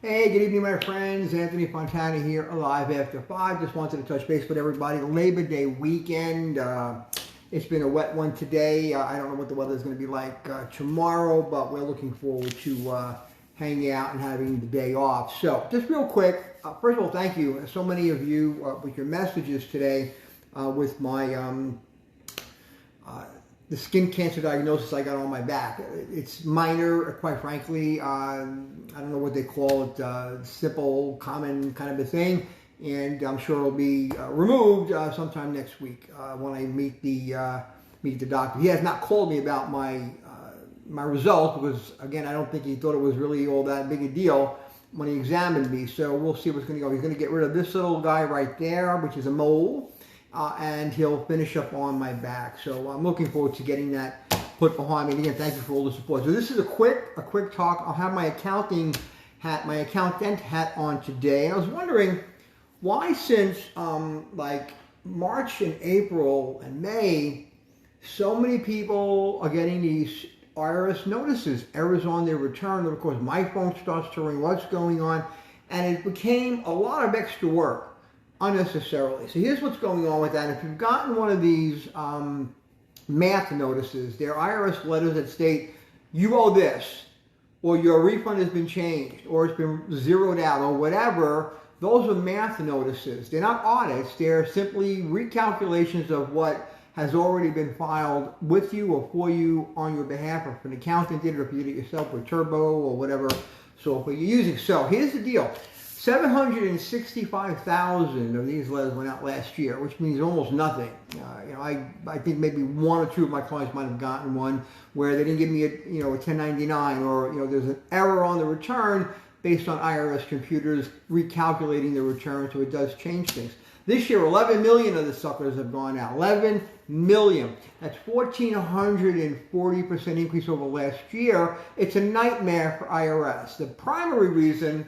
Hey, good evening, my friends. Anthony Fontana here, alive after 5. Just wanted to touch base with everybody. Labor Day weekend. It's been a wet one today. I don't know what the weather is going to be like tomorrow, but we're looking forward to hanging out and having the day off. So, just real quick, first of all, thank you. So many of you with your messages today with my the skin cancer diagnosis I got on my back. It's minor, quite frankly. I don't know what they call it, simple, common kind of a thing. And I'm sure it'll be removed sometime next week when I meet the doctor. He has not called me about my results because, again, I don't think he thought it was really all that big a deal when he examined me. So we'll see what's going to go. He's going to get rid of this little guy right there, which is a mole. And he'll finish up on my back. So I'm looking forward to getting that put behind me. And again, thank you for all the support. So this is a quick talk. I'll have my accountant hat on today. And I was wondering why since like March and April and May, so many people are getting these IRS notices, errors on their return. And of course, my phone starts to ring, what's going on? And it became a lot of extra work. Unnecessarily. So here's what's going on with that. If you've gotten one of these math notices, they're IRS letters that state you owe this, or your refund has been changed, or it's been zeroed out, or whatever, those are math notices. They're not audits. They're simply recalculations of what has already been filed with you or for you on your behalf, or if an accountant did it, or if you did it yourself with Turbo or whatever software you're using. So here's the deal. 765,000 of these letters went out last year, which means almost nothing. I think maybe one or two of my clients might have gotten one where they didn't give me a 1099, or there's an error on the return based on IRS computers recalculating the return, so it does change things. This year, 11 million of the suckers have gone out. 11 million. That's 1,440% increase over last year. It's a nightmare for IRS. The primary reason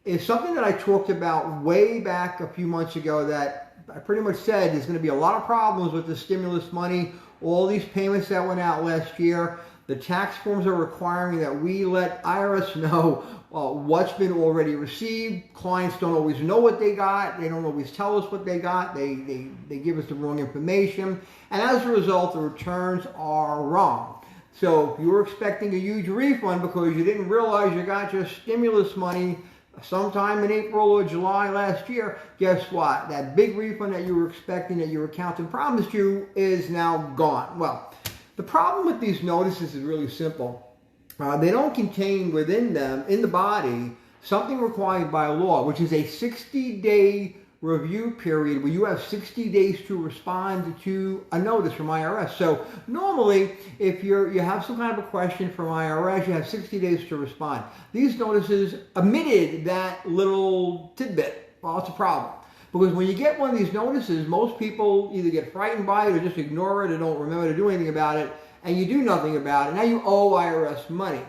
is something that I talked about way back a few months ago, that I pretty much said there's going to be a lot of problems with the stimulus money, all these payments that went out last year. The tax forms are requiring that we let IRS know what's been already received. Clients don't always know what they got. They don't always tell us what they got. They give us the wrong information. And as a result, the returns are wrong. So if you were expecting a huge refund because you didn't realize you got your stimulus money sometime in April or July last year, guess what? That big refund that you were expecting, that your accountant promised you, is now gone. Well, the problem with these notices is really simple. They don't contain within them, in the body, something required by law, which is a 60-day review period where you have 60 days to respond to a notice from IRS. So normally, if you have some kind of a question from IRS, you have 60 days to respond. These notices omitted that little tidbit. Well, it's a problem. Because when you get one of these notices, most people either get frightened by it or just ignore it or don't remember to do anything about it, and you do nothing about it. Now you owe IRS money.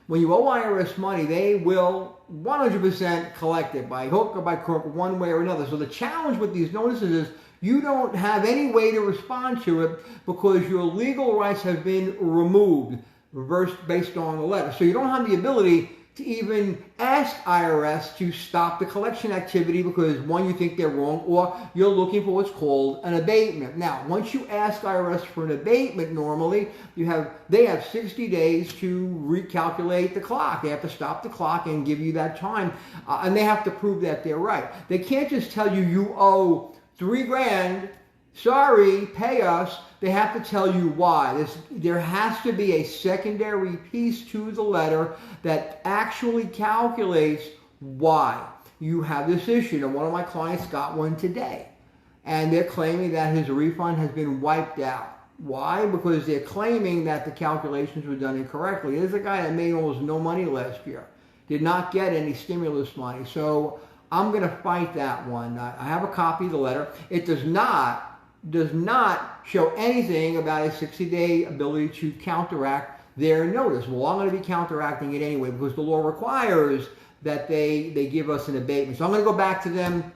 When you owe IRS money, they will 100% collect it by hook or by crook, one way or another. So the challenge with these notices is you don't have any way to respond to it because your legal rights have been removed, reversed based on the letter. So you don't have the ability to even ask IRS to stop the collection activity because, one, you think they're wrong, or you're looking for what's called an abatement. Now, once you ask IRS for an abatement, normally they have 60 days to recalculate the clock. They have to stop the clock and give you that time, and they have to prove that they're right. They can't just tell you you owe $3,000. Sorry, pay us. They have to tell you why. There has to be a secondary piece to the letter that actually calculates why you have this issue. And one of my clients got one today, and they're claiming that his refund has been wiped out. Why? Because they're claiming that the calculations were done incorrectly. There's a guy that made almost no money last year, did not get any stimulus money. So I'm going to fight that one. I have a copy of the letter. It does not show anything about a 60-day ability to counteract their notice. Well, I'm going to be counteracting it anyway because the law requires that they give us an abatement. So I'm going to go back to them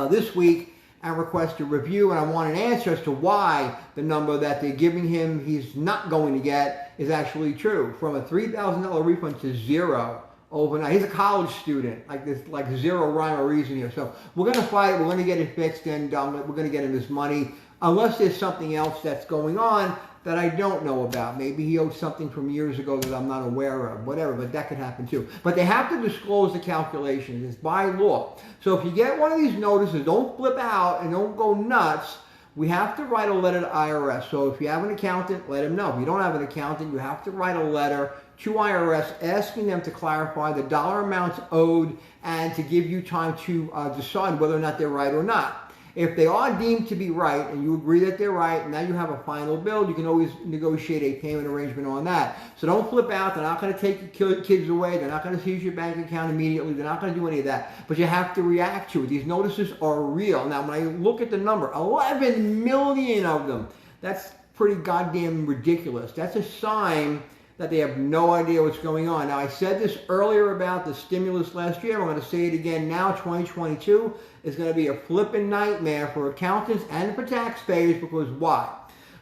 this week and request a review, and I want an answer as to why the number that they're giving him he's not going to get is actually true. From a $3,000 refund to zero overnight. He's a college student, like this, like zero rhyme or reason here. So we're going to fight it. We're going to get it fixed, and we're going to get him his money, unless there's something else that's going on that I don't know about. Maybe he owes something from years ago that I'm not aware of, whatever, but that could happen too. But they have to disclose the calculations. It's by law. So if you get one of these notices, don't flip out and don't go nuts. We have to write a letter to IRS. So if you have an accountant, let him know. If you don't have an accountant, you have to write a letter to IRS asking them to clarify the dollar amounts owed and to give you time to decide whether or not they're right or not. If they are deemed to be right and you agree that they're right, and now you have a final bill, you can always negotiate a payment arrangement on that. So don't flip out. They're not going to take your kids away. They're not going to seize your bank account immediately. They're not going to do any of that. But you have to react to it. These notices are real. Now, when I look at the number, 11 million of them, that's pretty goddamn ridiculous. That's a sign that they have no idea what's going on. Now, I said this earlier about the stimulus last year. I'm going to say it again now. 2022 is going to be a flipping nightmare for accountants and for taxpayers, because why?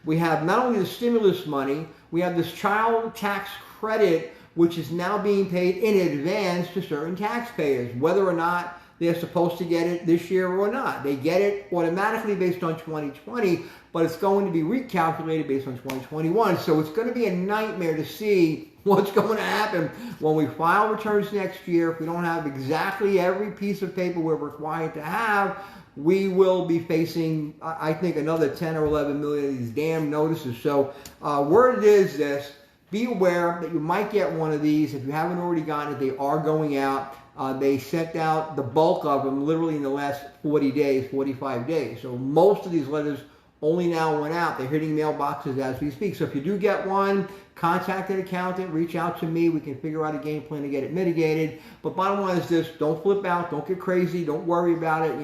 We have not only the stimulus money, we have this child tax credit, which is now being paid in advance to certain taxpayers, whether or not they're supposed to get it this year or not. They get it automatically based on 2020, but it's going to be recalculated based on 2021. So it's going to be a nightmare to see what's going to happen when we file returns next year. If we don't have exactly every piece of paper we're required to have, we will be facing, I think, another 10 or 11 million of these damn notices. So word is this: be aware that you might get one of these. If you haven't already gotten it, they are going out. They sent out the bulk of them literally in the last 40 days, 45 days. So most of these letters only now went out. They're hitting mailboxes as we speak. So if you do get one, contact an accountant, reach out to me. We can figure out a game plan to get it mitigated. But bottom line is this: don't flip out, don't get crazy, don't worry about it.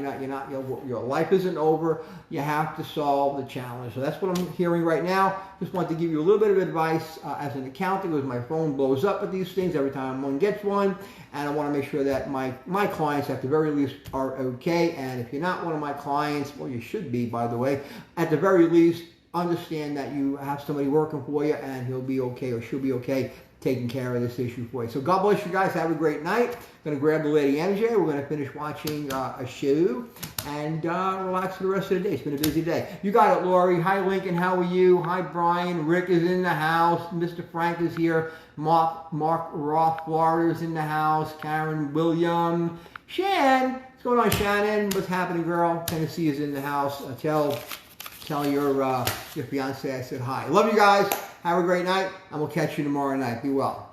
Your life isn't over. You have to solve the challenge. So that's what I'm hearing right now. Just want to give you a little bit of advice as an accountant, because my phone blows up with these things every time one gets one. And I want to make sure that my clients, at the very least, are okay. And if you're not one of my clients, well, you should be, by the way, at the very least, understand that you have somebody working for you, and he'll be okay or she'll be okay taking care of this issue for you. So God bless you guys. Have a great night. Going to grab the Lady MJ. We're going to finish watching a show and relax for the rest of the day. It's been a busy day. You got it, Lori. Hi, Lincoln. How are you? Hi, Brian. Rick is in the house. Mr. Frank is here. Mark Roth, Florida is in the house. Karen William. Shan. What's going on, Shannon? What's happening, girl? Tennessee is in the house. Tell your fiance I said hi. Love you guys. Have a great night, and we'll catch you tomorrow night. Be well.